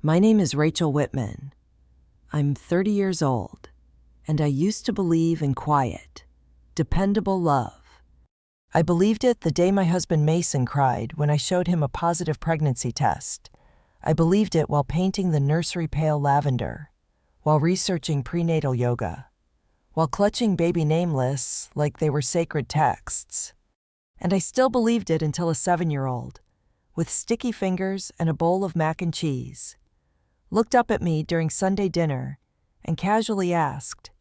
My name is Rachel Whitman. I'm 30 years old, and I used to believe in quiet, dependable love. I believed it the day my husband Mason cried when I showed him a positive pregnancy test. I believed it while painting the nursery pale lavender, while researching prenatal yoga, while clutching baby name lists like they were sacred texts. And I still believed it until a 7-year-old, with sticky fingers and a bowl of mac and cheese, looked up at me during Sunday dinner and casually asked,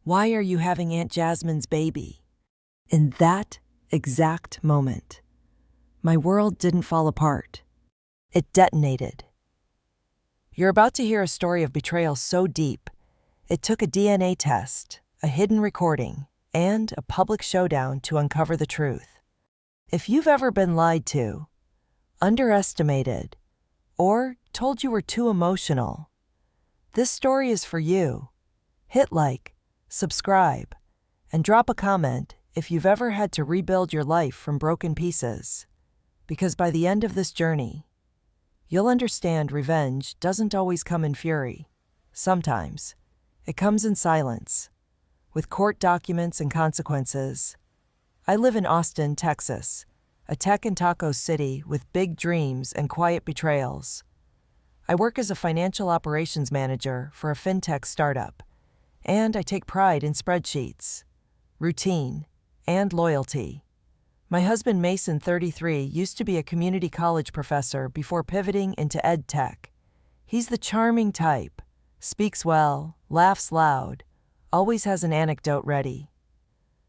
"Why are you having Aunt Jasmine's baby?" In that exact moment, my world didn't fall apart. It detonated. You're about to hear a story of betrayal so deep, it took a DNA test, a hidden recording, and a public showdown to uncover the truth. If you've ever been lied to, underestimated, or told you were too emotional, this story is for you. Hit like, subscribe, and drop a comment if you've ever had to rebuild your life from broken pieces. Because by the end of this journey, you'll understand revenge doesn't always come in fury. Sometimes, it comes in silence, with court documents and consequences. I live in Austin, Texas, a tech and taco city with big dreams and quiet betrayals. I work as a financial operations manager for a fintech startup, and I take pride in spreadsheets, routine, and loyalty. My husband Mason, 33, used to be a community college professor before pivoting into ed tech. He's the charming type, speaks well, laughs loud, always has an anecdote ready.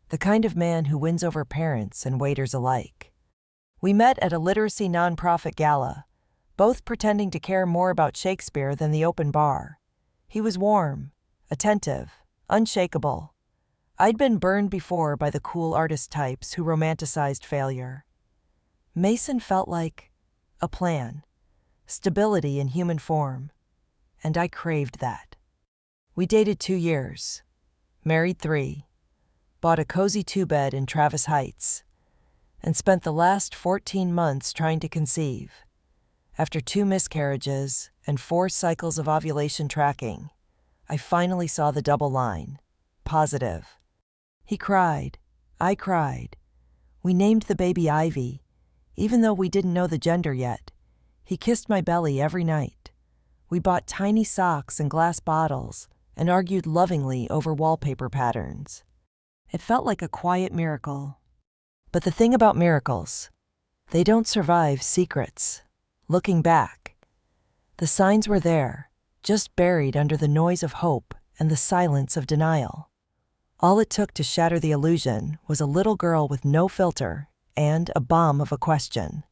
The kind of man who wins over parents and waiters alike. We met at a literacy nonprofit gala, both pretending to care more about Shakespeare than the open bar. He was warm, attentive, unshakable. I'd been burned before by the cool artist types who romanticized failure. Mason felt like a plan, stability in human form, and I craved that. We dated 2 years, married 3, bought a cozy 2-bed in Travis Heights, and spent the last 14 months trying to conceive. After 2 miscarriages and 4 cycles of ovulation tracking, I finally saw the double line, positive. He cried, I cried. We named the baby Ivy, even though we didn't know the gender yet. He kissed my belly every night. We bought tiny socks and glass bottles and argued lovingly over wallpaper patterns. It felt like a quiet miracle. But the thing about miracles, they don't survive secrets. Looking back, the signs were there, just buried under the noise of hope and the silence of denial. All it took to shatter the illusion was a little girl with no filter and a bomb of a question.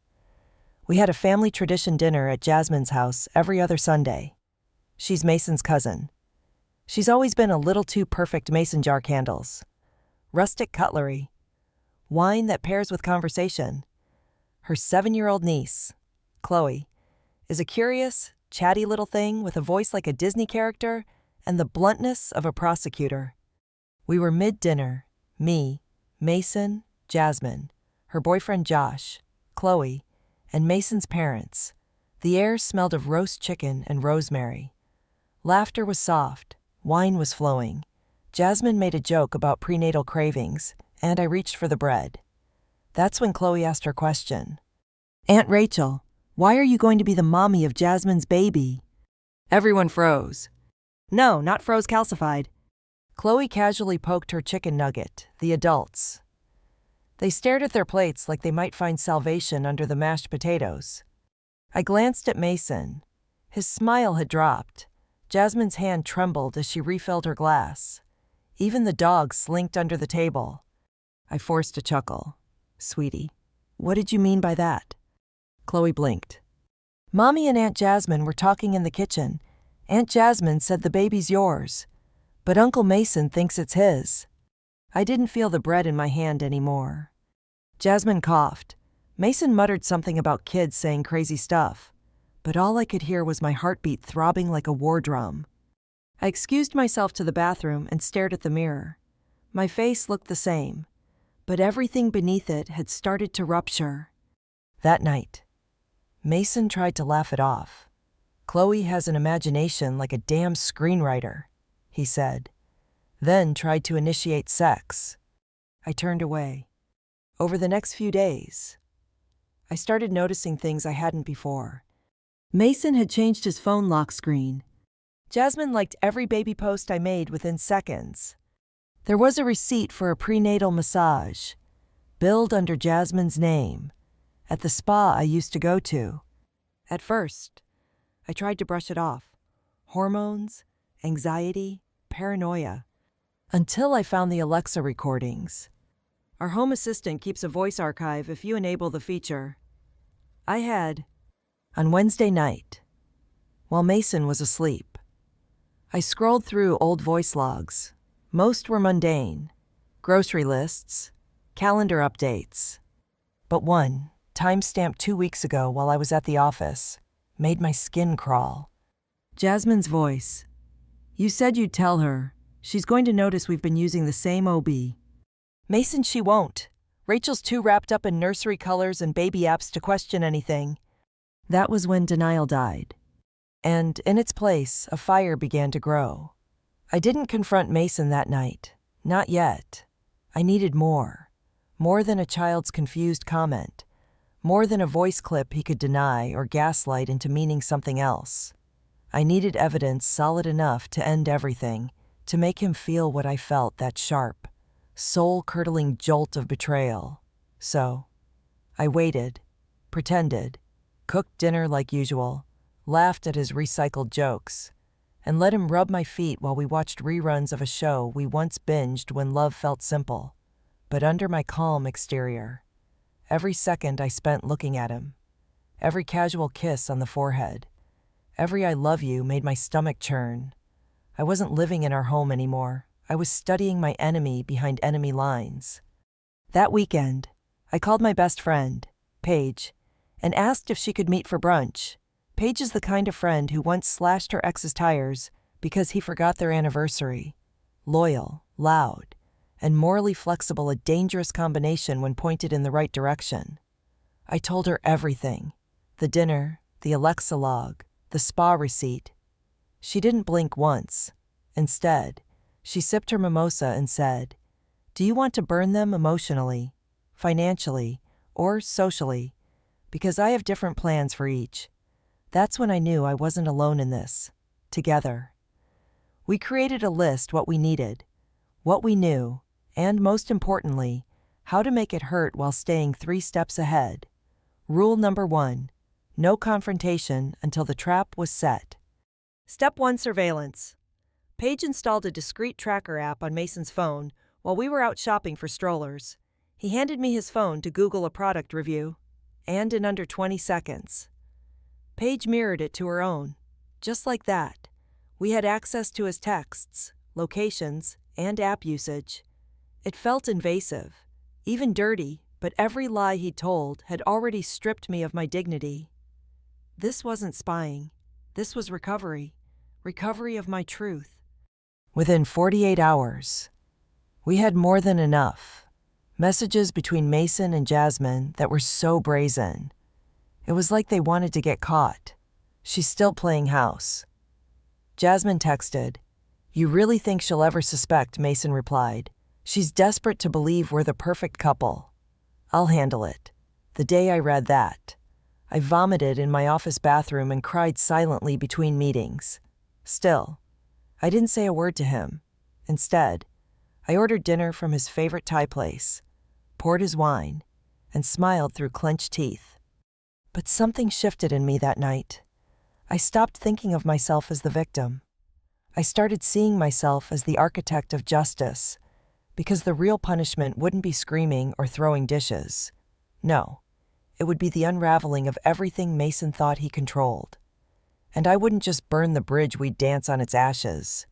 We had a family tradition dinner at Jasmine's house every other Sunday. She's Mason's cousin. She's always been a little too perfect mason jar candles, rustic cutlery, wine that pairs with conversation. Her 7-year-old niece, Chloe, is a curious, chatty little thing with a voice like a Disney character and the bluntness of a prosecutor. We were mid-dinner, me, Mason, Jasmine, her boyfriend Josh, Chloe, and Mason's parents. The air smelled of roast chicken and rosemary. Laughter was soft, wine was flowing. Jasmine made a joke about prenatal cravings, and I reached for the bread. That's when Chloe asked her question. "Aunt Rachel, why are you going to be the mommy of Jasmine's baby?" Everyone froze. No, not froze, calcified. Chloe casually poked her chicken nugget, the adults. They stared at their plates like they might find salvation under the mashed potatoes. I glanced at Mason. His smile had dropped. Jasmine's hand trembled as she refilled her glass. Even the dog slinked under the table. I forced a chuckle. "Sweetie, what did you mean by that?" Chloe blinked. "Mommy and Aunt Jasmine were talking in the kitchen. Aunt Jasmine said the baby's yours, but Uncle Mason thinks it's his." I didn't feel the bread in my hand anymore. Jasmine coughed. Mason muttered something about kids saying crazy stuff, but all I could hear was my heartbeat throbbing like a war drum. I excused myself to the bathroom and stared at the mirror. My face looked the same, but everything beneath it had started to rupture. That night, Mason tried to laugh it off. "Chloe has an imagination like a damn screenwriter," he said, then tried to initiate sex. I turned away. Over the next few days, I started noticing things I hadn't before. Mason had changed his phone lock screen. Jasmine liked every baby post I made within seconds. There was a receipt for a prenatal massage, billed under Jasmine's name, at the spa I used to go to. At first, I tried to brush it off. Hormones, anxiety, paranoia. Until I found the Alexa recordings. Our home assistant keeps a voice archive if you enable the feature. I had, on Wednesday night, while Mason was asleep, I scrolled through old voice logs. Most were mundane, grocery lists, calendar updates. But one, timestamped 2 weeks ago while I was at the office, made my skin crawl. Jasmine's voice. "You said you'd tell her. She's going to notice we've been using the same OB." "Mason, she won't. Rachel's too wrapped up in nursery colors and baby apps to question anything." That was when denial died. And in its place, a fire began to grow. I didn't confront Mason that night. Not yet. I needed more. More than a child's confused comment. More than a voice clip he could deny or gaslight into meaning something else. I needed evidence solid enough to end everything, to make him feel what I felt, that sharp, soul-curdling jolt of betrayal. So, I waited, pretended, cooked dinner like usual, laughed at his recycled jokes, and let him rub my feet while we watched reruns of a show we once binged when love felt simple. But under my calm exterior, every second I spent looking at him, every casual kiss on the forehead, every "I love you" made my stomach churn. I wasn't living in our home anymore. I was studying my enemy behind enemy lines. That weekend, I called my best friend, Paige, and asked if she could meet for brunch. Paige is the kind of friend who once slashed her ex's tires because he forgot their anniversary. Loyal, loud, and morally flexible, a dangerous combination when pointed in the right direction. I told her everything. The dinner, the Alexa log, the spa receipt. She didn't blink once. Instead, she sipped her mimosa and said, "Do you want to burn them emotionally, financially, or socially? Because I have different plans for each." That's when I knew I wasn't alone in this. Together. We created a list: what we needed, what we knew, and most importantly, how to make it hurt while staying 3 steps ahead. Rule number 1, no confrontation until the trap was set. Step 1, surveillance. Paige installed a discreet tracker app on Mason's phone while we were out shopping for strollers. He handed me his phone to Google a product review, and in under 20 seconds, Paige mirrored it to her own. Just like that, we had access to his texts, locations, and app usage. It felt invasive, even dirty, but every lie he told had already stripped me of my dignity. This wasn't spying. This was recovery. Recovery of my truth. Within 48 hours, we had more than enough. Messages between Mason and Jasmine that were so brazen. It was like they wanted to get caught. "She's still playing house." Jasmine texted, "You really think she'll ever suspect?" Mason replied, "She's desperate to believe we're the perfect couple." "I'll handle it." The day I read that, I vomited in my office bathroom and cried silently between meetings. Still, I didn't say a word to him. Instead, I ordered dinner from his favorite Thai place, poured his wine, and smiled through clenched teeth. But something shifted in me that night. I stopped thinking of myself as the victim. I started seeing myself as the architect of justice, because the real punishment wouldn't be screaming or throwing dishes. No, it would be the unraveling of everything Mason thought he controlled. And I wouldn't just burn the bridge, we'd dance on its ashes.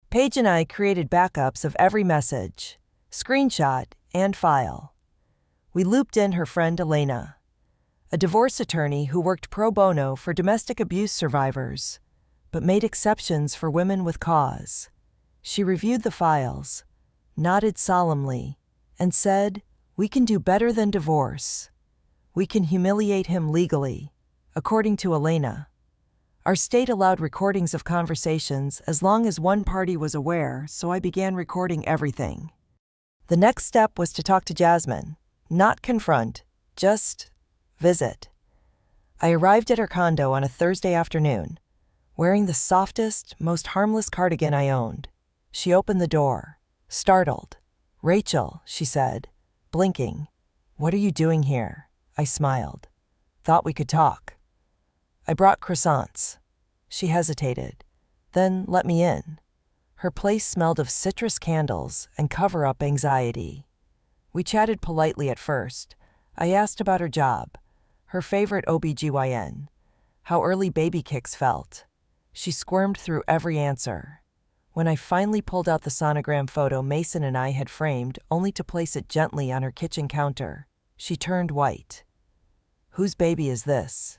Paige and I created backups of every message, screenshot, and file. We looped in her friend Elena, a divorce attorney who worked pro bono for domestic abuse survivors, but made exceptions for women with cause. She reviewed the files, nodded solemnly, and said, "We can do better than divorce. We can humiliate him legally," according to Elena. Our state allowed recordings of conversations as long as one party was aware, so I began recording everything. The next step was to talk to Jasmine, not confront, just visit. I arrived at her condo on a Thursday afternoon, wearing the softest, most harmless cardigan I owned. She opened the door, startled. "Rachel," she said, blinking. "What are you doing here?" I smiled. "Thought we could talk." "I brought croissants." She hesitated, then let me in. Her place smelled of citrus candles and cover-up anxiety. We chatted politely at first. I asked about her job, her favorite OBGYN, how early baby kicks felt. She squirmed through every answer. When I finally pulled out the sonogram photo Mason and I had framed, only to place it gently on her kitchen counter, she turned white. "Whose baby is this?"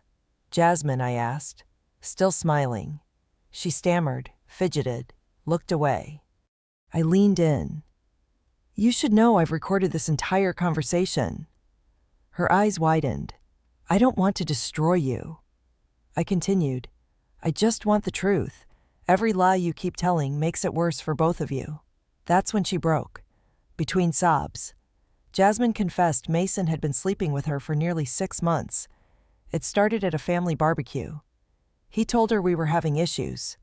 "Jasmine," I asked, still smiling. She stammered, fidgeted, looked away. I leaned in. "You should know I've recorded this entire conversation." Her eyes widened. "I don't want to destroy you." I continued, "I just want the truth. Every lie you keep telling makes it worse for both of you." That's when she broke, between sobs. Jasmine confessed Mason had been sleeping with her for nearly 6 months. It started at a family barbecue. He told her we were having issues,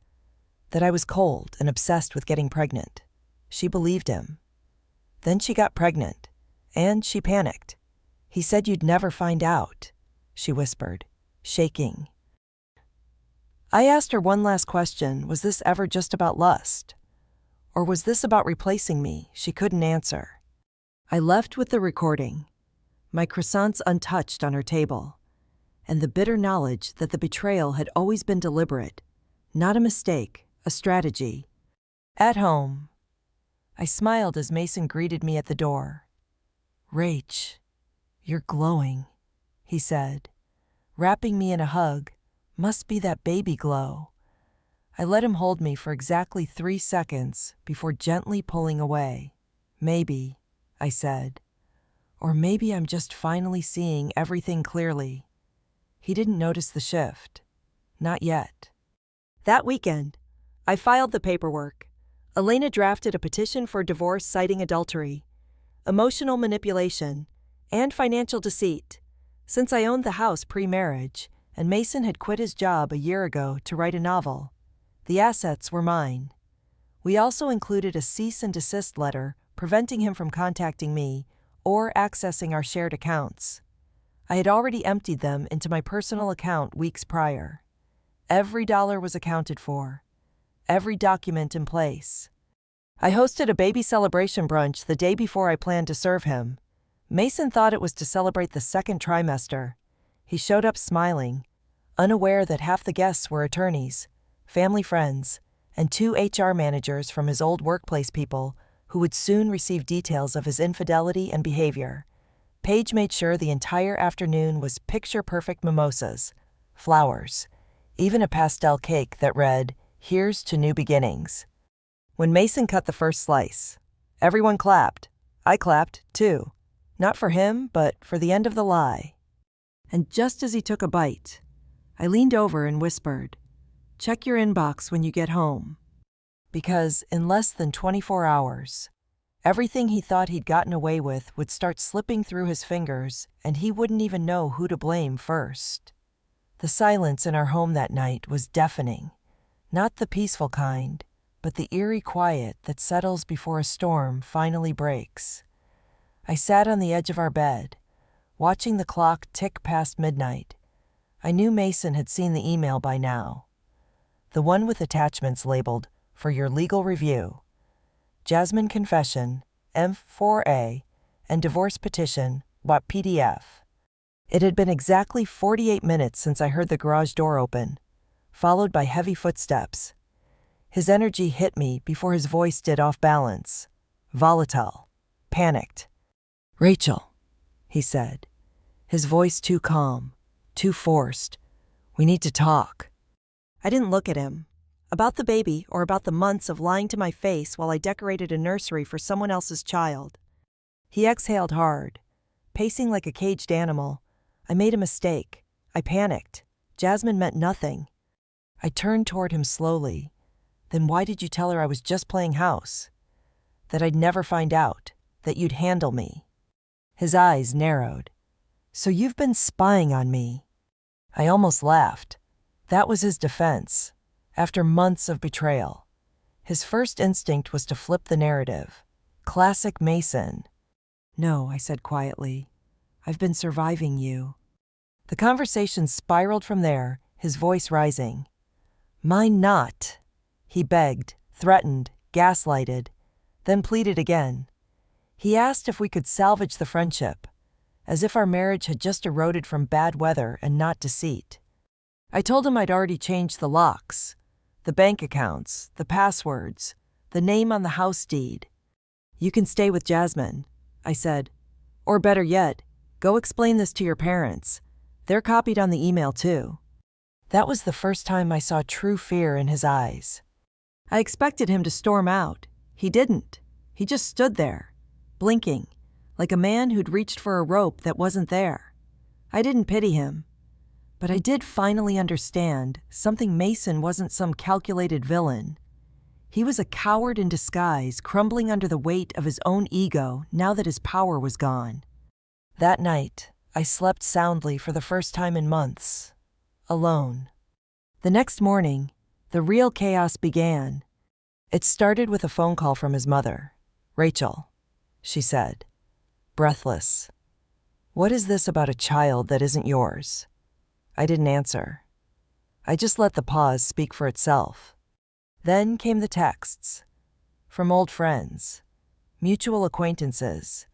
that I was cold and obsessed with getting pregnant. She believed him. Then she got pregnant, and she panicked. "He said you'd never find out," she whispered, shaking. I asked her one last question. Was this ever just about lust? Or was this about replacing me? She couldn't answer. I left with the recording, my croissants untouched on her table, and the bitter knowledge that the betrayal had always been deliberate, not a mistake, a strategy. At home, I smiled as Mason greeted me at the door. "Rach, you're glowing," he said, wrapping me in a hug. "Must be that baby glow." I let him hold me for exactly 3 seconds before gently pulling away. "Maybe," I said. "Or maybe I'm just finally seeing everything clearly." He didn't notice the shift. Not yet. That weekend, I filed the paperwork. Elena drafted a petition for divorce citing adultery, emotional manipulation, and financial deceit, since I owned the house pre-marriage, and Mason had quit his job a year ago to write a novel. The assets were mine. We also included a cease and desist letter preventing him from contacting me or accessing our shared accounts. I had already emptied them into my personal account weeks prior. Every dollar was accounted for, every document in place. I hosted a baby celebration brunch the day before I planned to serve him. Mason thought it was to celebrate the 2nd trimester. He showed up smiling, unaware that half the guests were attorneys, family friends, and 2 HR managers from his old workplace people who would soon receive details of his infidelity and behavior. Paige made sure the entire afternoon was picture-perfect mimosas, flowers, even a pastel cake that read, "Here's to new beginnings." When Mason cut the first slice, everyone clapped. I clapped, too. Not for him, but for the end of the lie. And just as he took a bite, I leaned over and whispered, "Check your inbox when you get home." Because in less than 24 hours, everything he thought he'd gotten away with would start slipping through his fingers, and he wouldn't even know who to blame first. The silence in our home that night was deafening, not the peaceful kind, but the eerie quiet that settles before a storm finally breaks. I sat on the edge of our bed, watching the clock tick past midnight. I knew Mason had seen the email by now. The one with attachments labeled, "For your legal review." Jasmine confession, M4A, and divorce petition, PDF. It had been exactly 48 minutes since I heard the garage door open, followed by heavy footsteps. His energy hit me before his voice did off balance. Volatile. Panicked. "Rachel," he said, his voice too calm, too forced. "We need to talk." I didn't look at him. About the baby or about the months of lying to my face while I decorated a nursery for someone else's child. He exhaled hard, pacing like a caged animal. "I made a mistake. I panicked. Jasmine meant nothing." I turned toward him slowly. Then why did you tell her I was just playing house? That I'd never find out, that you'd handle me? His eyes narrowed. So you've been spying on me. I almost laughed. That was his defense, after months of betrayal. His first instinct was to flip the narrative. Classic Mason. No, I said quietly. I've been surviving you. The conversation spiraled from there, his voice rising. Mine not. He begged, threatened, gaslighted, then pleaded again. He asked if we could salvage the friendship, as if our marriage had just eroded from bad weather and not deceit. I told him I'd already changed the locks, the bank accounts, the passwords, the name on the house deed. You can stay with Jasmine, I said. Or better yet, go explain this to your parents. They're copied on the email too. That was the first time I saw true fear in his eyes. I expected him to storm out. He didn't. He just stood there, blinking, like a man who'd reached for a rope that wasn't there. I didn't pity him. But I did finally understand something. Mason wasn't some calculated villain. He was a coward in disguise, crumbling under the weight of his own ego now that his power was gone. That night, I slept soundly for the first time in months, alone. The next morning, the real chaos began. It started with a phone call from his mother. Rachel, she said, breathless. What is this about a child that isn't yours? I didn't answer. I just let the pause speak for itself. Then came the texts. From old friends, mutual acquaintances,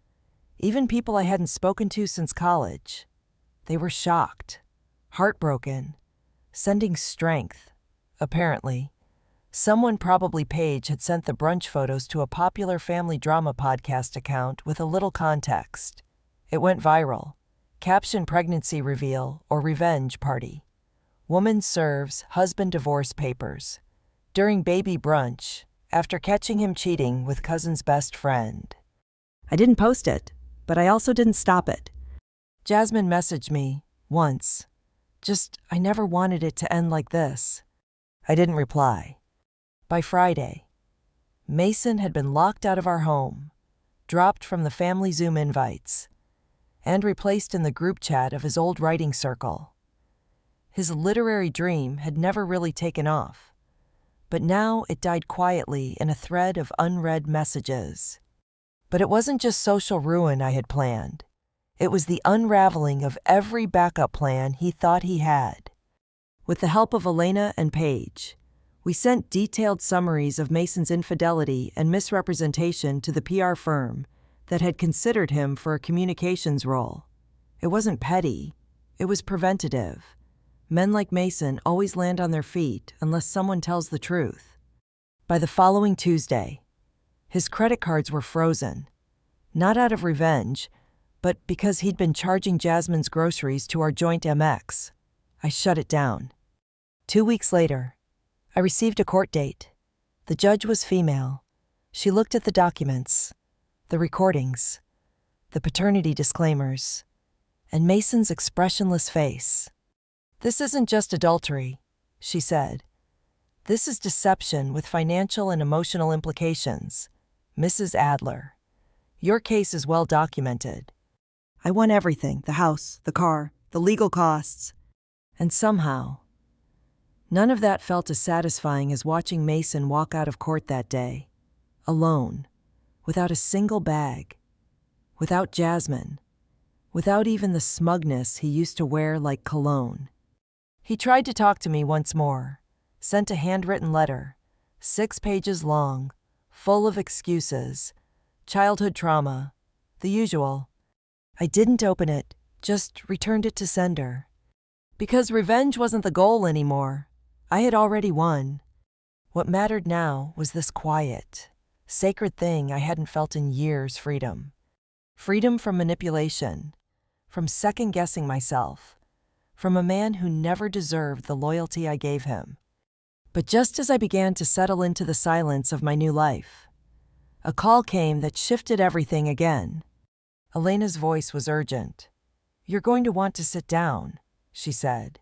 even people I hadn't spoken to since college. They were shocked, heartbroken, sending strength, apparently. Someone, probably Paige, had sent the brunch photos to a popular family drama podcast account with a little context. It went viral. Caption: pregnancy reveal or revenge party. Woman serves husband divorce papers. During baby brunch, after catching him cheating with cousin's best friend. I didn't post it, but I also didn't stop it. Jasmine messaged me, once. I never wanted it to end like this. I didn't reply. By Friday, Mason had been locked out of our home, dropped from the family Zoom invites, and replaced in the group chat of his old writing circle. His literary dream had never really taken off, but now it died quietly in a thread of unread messages. But it wasn't just social ruin I had planned. It was the unraveling of every backup plan he thought he had. With the help of Elena and Paige, we sent detailed summaries of Mason's infidelity and misrepresentation to the PR firm that had considered him for a communications role. It wasn't petty. It was preventative. Men like Mason always land on their feet unless someone tells the truth. By the following Tuesday, his credit cards were frozen, not out of revenge, but because he'd been charging Jasmine's groceries to our joint MX. I shut it down. 2 weeks later, I received a court date. The judge was female. She looked at the documents, the recordings, the paternity disclaimers, and Mason's expressionless face. This isn't just adultery, she said. This is deception with financial and emotional implications. Mrs. Adler, your case is well documented. I won everything, the house, the car, the legal costs. And somehow, none of that felt as satisfying as watching Mason walk out of court that day, alone, without a single bag, without Jasmine, without even the smugness he used to wear like cologne. He tried to talk to me once more, sent a handwritten letter, 6 pages long, full of excuses, childhood trauma, the usual. I didn't open it, just returned it to sender. Because revenge wasn't the goal anymore. I had already won. What mattered now was this quiet, sacred thing I hadn't felt in years: freedom. Freedom from manipulation, from second-guessing myself, from a man who never deserved the loyalty I gave him. But just as I began to settle into the silence of my new life, a call came that shifted everything again. Elena's voice was urgent. You're going to want to sit down, she said.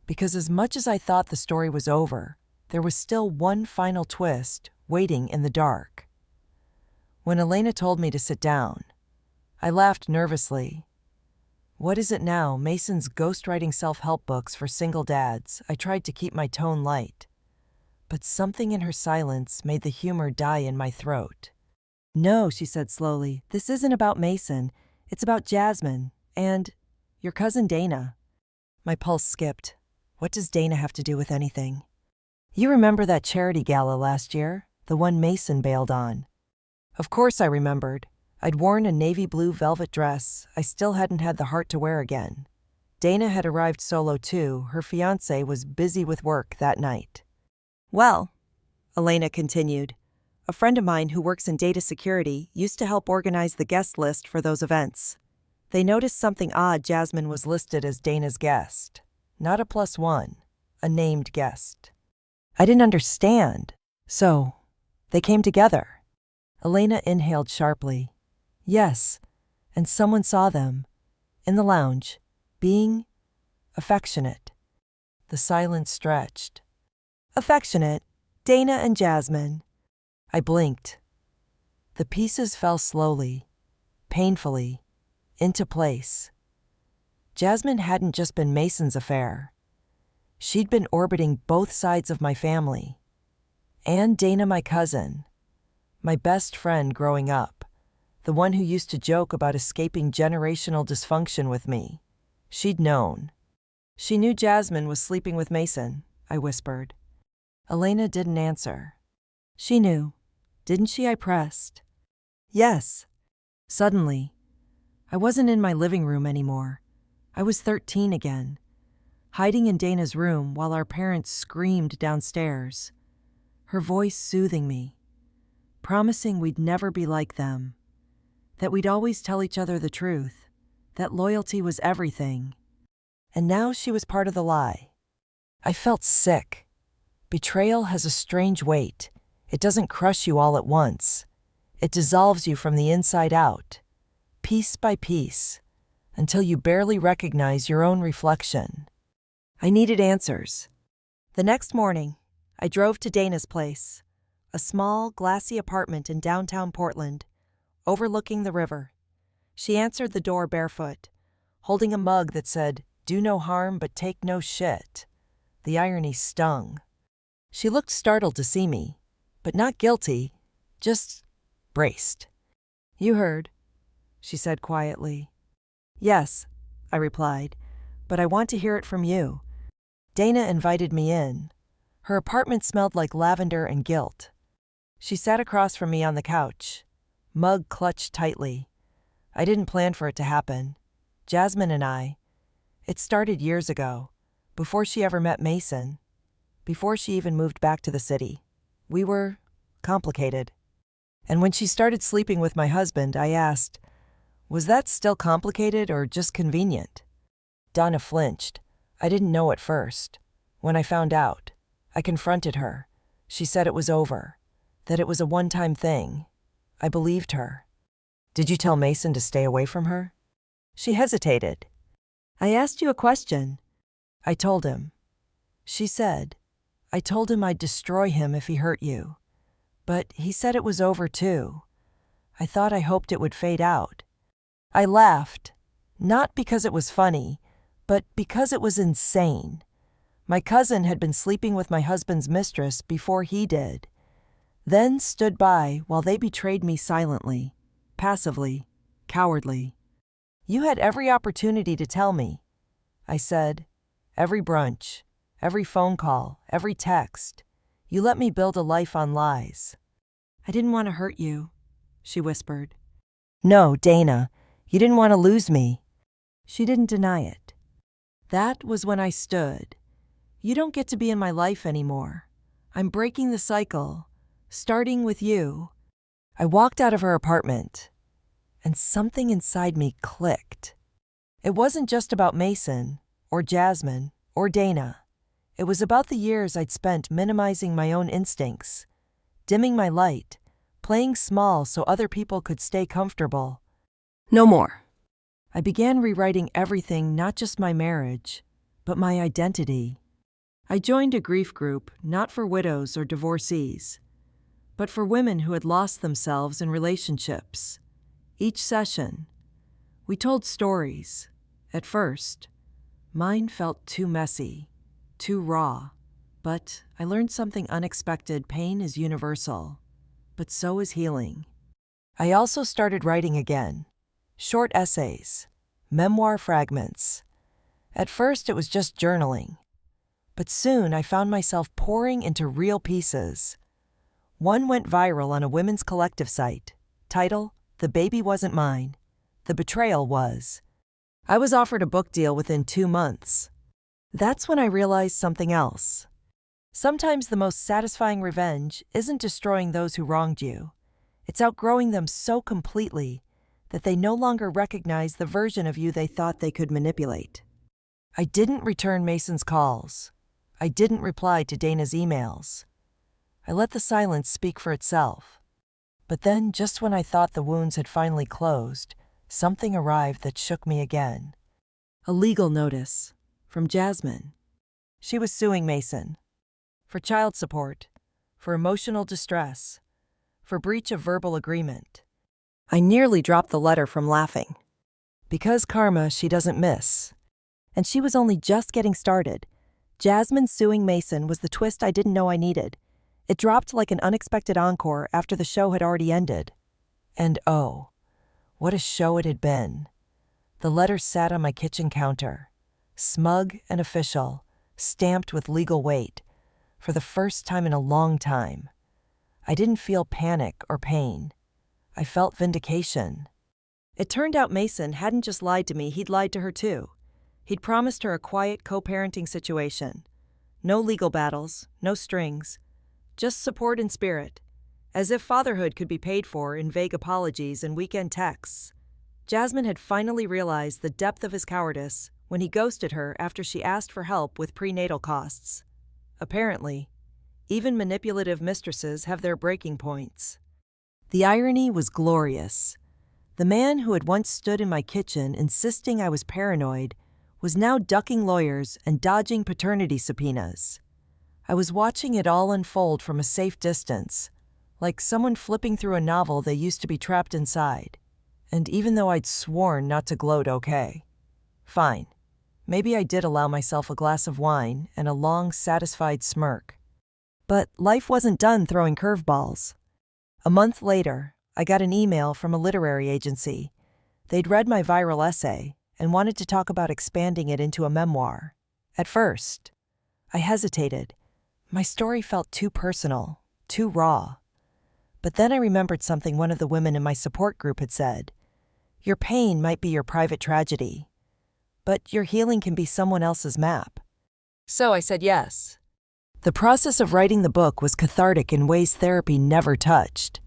Because as much as I thought the story was over, there was still one final twist waiting in the dark. When Elena told me to sit down, I laughed nervously. What is it now, Mason's ghostwriting self-help books for single dads? I tried to keep my tone light, but something in her silence made the humor die in my throat. No, she said slowly, this isn't about Mason. It's about Jasmine and your cousin Dana. My pulse skipped. What does Dana have to do with anything? You remember that charity gala last year? The one Mason bailed on. Of course I remembered. I'd worn a navy blue velvet dress I still hadn't had the heart to wear again. Dana had arrived solo too. Her fiancé was busy with work that night. Well, Elena continued, a friend of mine who works in data security used to help organize the guest list for those events. They noticed something odd. Jasmine was listed as Dana's guest. Not a +1, a named guest. I didn't understand. So, they came together. Elena inhaled sharply. Yes, and someone saw them, in the lounge, being affectionate. The silence stretched. Affectionate, Dana and Jasmine. I blinked. The pieces fell slowly, painfully, into place. Jasmine hadn't just been Mason's affair. She'd been orbiting both sides of my family. And Dana, my cousin, my best friend growing up. The one who used to joke about escaping generational dysfunction with me. She'd known. She knew Jasmine was sleeping with Mason, I whispered. Elena didn't answer. She knew, didn't she? I pressed. Yes. Suddenly, I wasn't in my living room anymore. I was 13 again, hiding in Dana's room while our parents screamed downstairs, her voice soothing me, promising we'd never be like them. That we'd always tell each other the truth, that loyalty was everything. And now she was part of the lie. I felt sick. Betrayal has a strange weight. It doesn't crush you all at once. It dissolves you from the inside out, piece by piece, until you barely recognize your own reflection. I needed answers. The next morning, I drove to Dana's place, a small, glassy apartment in downtown Portland, overlooking the river. She answered the door barefoot, holding a mug that said, "Do no harm but take no shit." The irony stung. She looked startled to see me, but not guilty, just braced. You heard, she said quietly. Yes, I replied, but I want to hear it from you. Dana invited me in. Her apartment smelled like lavender and guilt. She sat across from me on the couch, mug clutched tightly. I didn't plan for it to happen. Jasmine and I. It started years ago, before she ever met Mason, before she even moved back to the city. We were complicated. And when she started sleeping with my husband, I asked, was that still complicated or just convenient? Donna flinched. I didn't know at first. When I found out, I confronted her. She said it was over, that it was a one-time thing. I believed her. Did you tell Mason to stay away from her? She hesitated. I asked you a question. I told him. She said, I told him I'd destroy him if he hurt you. But he said it was over too. I hoped it would fade out. I laughed, not because it was funny, but because it was insane. My cousin had been sleeping with my husband's mistress before he did, then stood by while they betrayed me silently, passively, cowardly. You had every opportunity to tell me, I said. Every brunch, every phone call, every text. You let me build a life on lies. I didn't want to hurt you, she whispered. No, Dana, you didn't want to lose me. She didn't deny it. That was when I stood. You don't get to be in my life anymore. I'm breaking the cycle, starting with you. I walked out of her apartment, and something inside me clicked. It wasn't just about Mason, or Jasmine, or Dana. It was about the years I'd spent minimizing my own instincts, dimming my light, playing small so other people could stay comfortable. No more. I began rewriting everything, not just my marriage, but my identity. I joined a grief group not for widows or divorcees, but for women who had lost themselves in relationships. Each session, we told stories. At first, mine felt too messy, too raw, but I learned something unexpected. Pain is universal, but so is healing. I also started writing again. Short essays, memoir fragments. At first it was just journaling, but soon I found myself pouring into real pieces. One went viral on a women's collective site. Title: "The Baby Wasn't Mine. The Betrayal Was." I was offered a book deal within 2 months. That's when I realized something else. Sometimes the most satisfying revenge isn't destroying those who wronged you. It's outgrowing them so completely that they no longer recognize the version of you they thought they could manipulate. I didn't return Mason's calls. I didn't reply to Dana's emails. I let the silence speak for itself. But then, just when I thought the wounds had finally closed, something arrived that shook me again. A legal notice from Jasmine. She was suing Mason for child support, for emotional distress, for breach of verbal agreement. I nearly dropped the letter from laughing. Because karma she doesn't miss. And she was only just getting started. Jasmine suing Mason was the twist I didn't know I needed. It dropped like an unexpected encore after the show had already ended. And oh, what a show it had been. The letter sat on my kitchen counter, smug and official, stamped with legal weight, for the first time in a long time. I didn't feel panic or pain. I felt vindication. It turned out Mason hadn't just lied to me, he'd lied to her too. He'd promised her a quiet co-parenting situation. No legal battles, no strings, just support and spirit, as if fatherhood could be paid for in vague apologies and weekend texts. Jasmine had finally realized the depth of his cowardice when he ghosted her after she asked for help with prenatal costs. Apparently, even manipulative mistresses have their breaking points. The irony was glorious. The man who had once stood in my kitchen insisting I was paranoid was now ducking lawyers and dodging paternity subpoenas. I was watching it all unfold from a safe distance, like someone flipping through a novel they used to be trapped inside. And even though I'd sworn not to gloat, okay, fine. Maybe I did allow myself a glass of wine and a long, satisfied smirk. But life wasn't done throwing curveballs. A month later, I got an email from a literary agency. They'd read my viral essay and wanted to talk about expanding it into a memoir. At first, I hesitated. My story felt too personal, too raw. But then I remembered something one of the women in my support group had said. Your pain might be your private tragedy, but your healing can be someone else's map. So I said yes. The process of writing the book was cathartic in ways therapy never touched.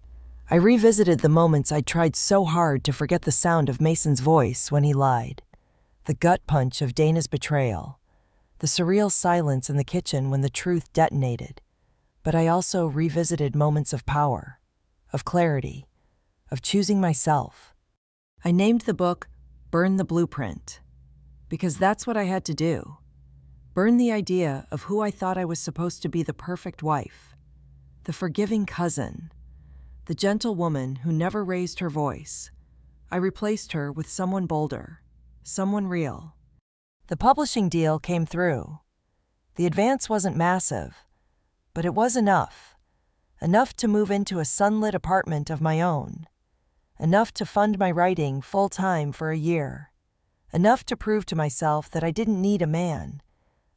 I revisited the moments I'd tried so hard to forget, the sound of Mason's voice when he lied, the gut punch of Dana's betrayal, the surreal silence in the kitchen when the truth detonated. But I also revisited moments of power, of clarity, of choosing myself. I named the book Burn the Blueprint, because that's what I had to do. Burn the idea of who I thought I was supposed to be: the perfect wife, the forgiving cousin, the gentle woman who never raised her voice. I replaced her with someone bolder, someone real. The publishing deal came through. The advance wasn't massive, but it was enough. Enough to move into a sunlit apartment of my own. Enough to fund my writing full-time for a year. Enough to prove to myself that I didn't need a man,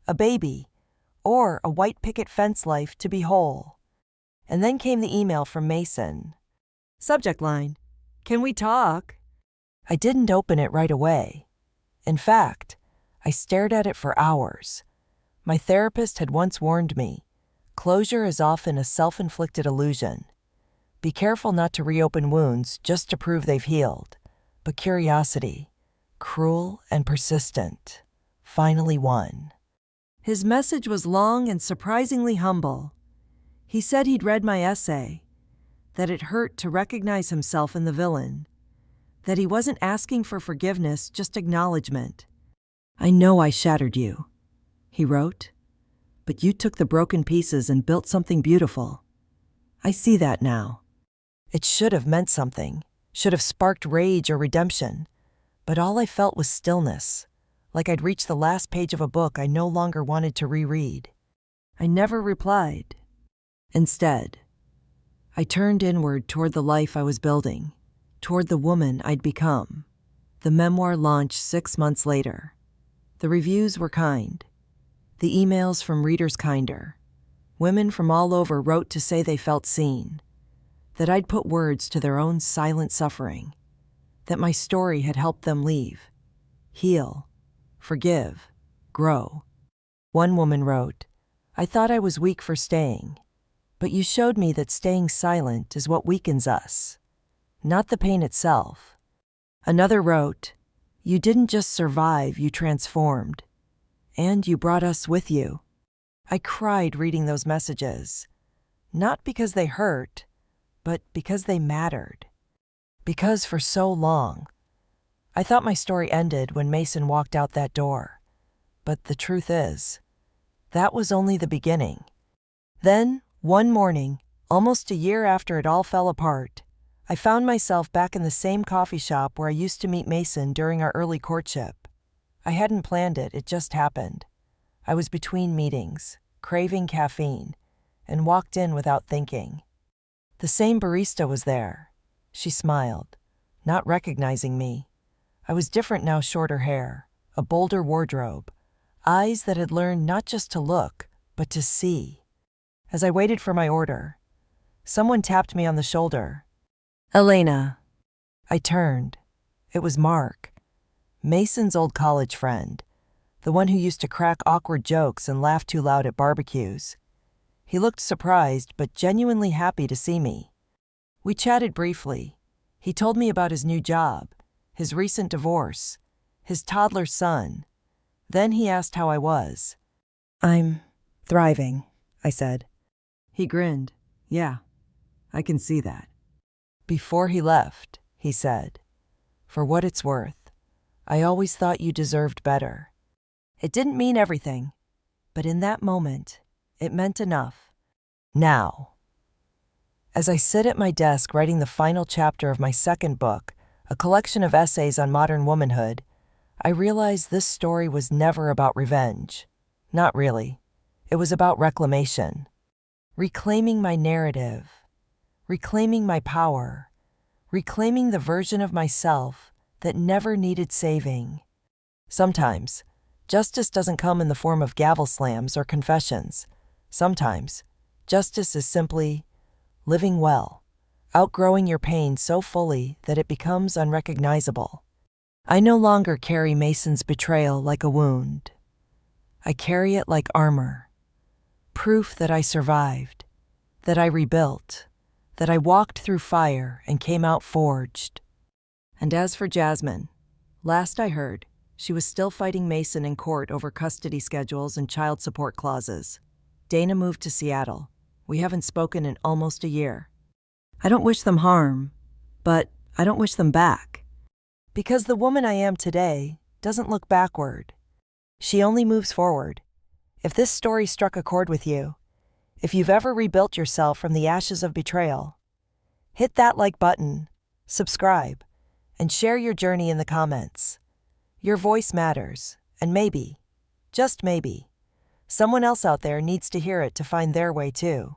a baby, or a white picket fence life to be whole. And then came the email from Mason. Subject line: "Can we talk?" I didn't open it right away. In fact, I stared at it for hours. My therapist had once warned me, closure is often a self-inflicted illusion. Be careful not to reopen wounds just to prove they've healed. But curiosity, cruel and persistent, finally won. His message was long and surprisingly humble. He said he'd read my essay, that it hurt to recognize himself in the villain, that he wasn't asking for forgiveness, just acknowledgement. I know I shattered you. he wrote. "But you took the broken pieces and built something beautiful. I see that now." It should have meant something, should have sparked rage or redemption, but all I felt was stillness, like I'd reached the last page of a book I no longer wanted to reread. I never replied. Instead, I turned inward toward the life I was building, toward the woman I'd become. The memoir launched 6 months later. The reviews were kind. The emails from readers kinder. Women from all over wrote to say they felt seen, that I'd put words to their own silent suffering, that my story had helped them leave, heal, forgive, grow. One woman wrote, "I thought I was weak for staying, but you showed me that staying silent is what weakens us, not the pain itself." Another wrote, "You didn't just survive, you transformed, and you brought us with you." I cried reading those messages, not because they hurt, but because they mattered. Because for so long, I thought my story ended when Mason walked out that door. But the truth is, that was only the beginning. Then, one morning, almost a year after it all fell apart, I found myself back in the same coffee shop where I used to meet Mason during our early courtship. I hadn't planned it, it just happened. I was between meetings, craving caffeine, and walked in without thinking. The same barista was there. She smiled, not recognizing me. I was different now, shorter hair, a bolder wardrobe, eyes that had learned not just to look, but to see. As I waited for my order, someone tapped me on the shoulder. "Elena." I turned. It was Mark, Mason's old college friend, the one who used to crack awkward jokes and laugh too loud at barbecues. He looked surprised, but genuinely happy to see me. We chatted briefly. He told me about his new job, his recent divorce, his toddler son. Then he asked how I was. "I'm thriving," I said. He grinned. "Yeah, I can see that." Before he left, he said, "For what it's worth, I always thought you deserved better." It didn't mean everything, but in that moment, it meant enough. Now, as I sit at my desk writing the final chapter of my second book, a collection of essays on modern womanhood, I realize this story was never about revenge. Not really. It was about reclamation. Reclaiming my narrative. Reclaiming my power. Reclaiming the version of myself that never needed saving. Sometimes, justice doesn't come in the form of gavel slams or confessions. Sometimes, justice is simply living well, outgrowing your pain so fully that it becomes unrecognizable. I no longer carry Mason's betrayal like a wound. I carry it like armor, proof that I survived, that I rebuilt, that I walked through fire and came out forged. And as for Jasmine, last I heard, she was still fighting Mason in court over custody schedules and child support clauses. Dana moved to Seattle. We haven't spoken in almost a year. I don't wish them harm, but I don't wish them back. Because the woman I am today doesn't look backward. She only moves forward. If this story struck a chord with you, if you've ever rebuilt yourself from the ashes of betrayal, hit that like button, subscribe, and share your journey in the comments. Your voice matters, and maybe, just maybe, someone else out there needs to hear it to find their way too.